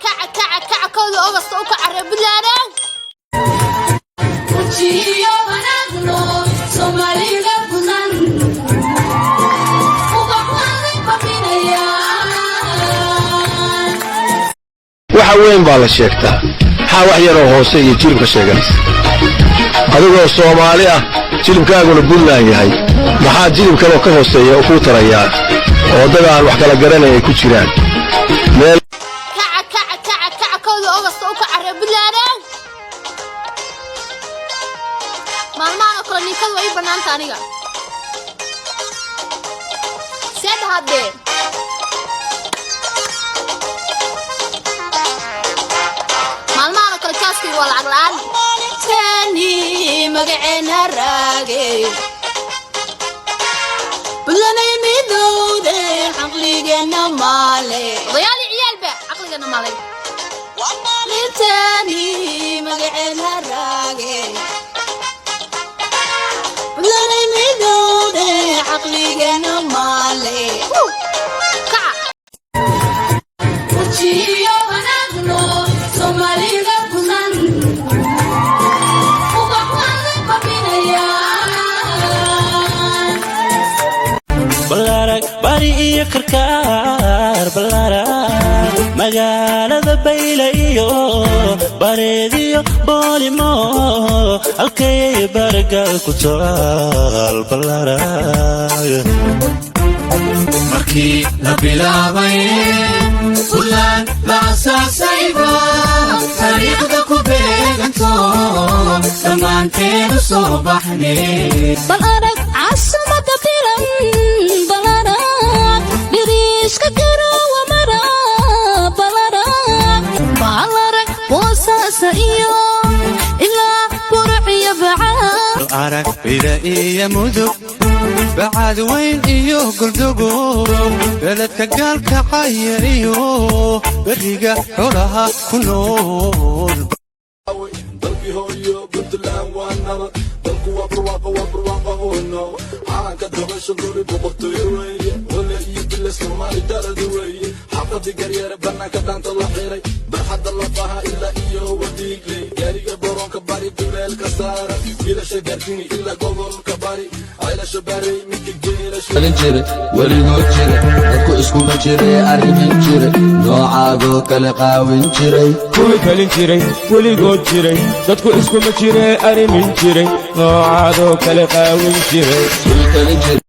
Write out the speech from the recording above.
كعكة كود أوغست أو كعرب بلادو وجيو ونغنو سومالي لبنان وبحوالي بابينيان وحوين بالشيكتا حاوح يرو هوسي جيلبك شيغانيس adigoo Soomaali ah jilibkaaguna Puntland yahay maxaa jilibka loo ka hooseeyo oo ku tarayaan oo Daga aan wax kala garanay ku jiraan meel kooda August oo ka carab Puntland maalmaha kale ninkadu way banaanta aniga sed hadde maalmaha kale kaaskii waa lacag la'aan مقعنا الراقي بلنا يميدودي عقلي قنا مالي ضيالي عيال بقى عقلي قنا مالي لتاني مقعنا الراقي بلنا يميدودي عقلي قنا مالي كعب وجيو ونغنو سومالي لبنان بلارك باري كركار بلارك مقالة بيليو باريديو بوليمو الكي برقال كتال بلارك مركي نبيلاوي فلان لأساسيبا تاريخ دكو بيغنتو سمانتين صباحني بلارك عاصمة بلان بلارك بريش ككرا ومرا بلارك وساسا إيو إلا برعي بعاد بلارك بدائية مذوب بعد وين إيو قلدقو بلدك قالك عاية إيو بريقة حولها كنول dalkii hooyo Puntland waa nabad dalku waa barwaaqo hoono caanka dabasha duri boqortooyo weeye wala iyo bila Soomaali dalad weeye xaqadi garyara banaanka dhaanta la xiray barxadda la faha ilaa iyo wadiigley gaariga boronka bari meelkas wiilasha gaartini ilaa gobolka bari aylasha baray midka geelasha jire weligood jire dadku iskuma jire arrimin jire noocaagoo kale qaawin jiray kuwii kalin jiray weligood jiray dadku iskuma jire arrimin jiray noocaagoo kale qaawin jiray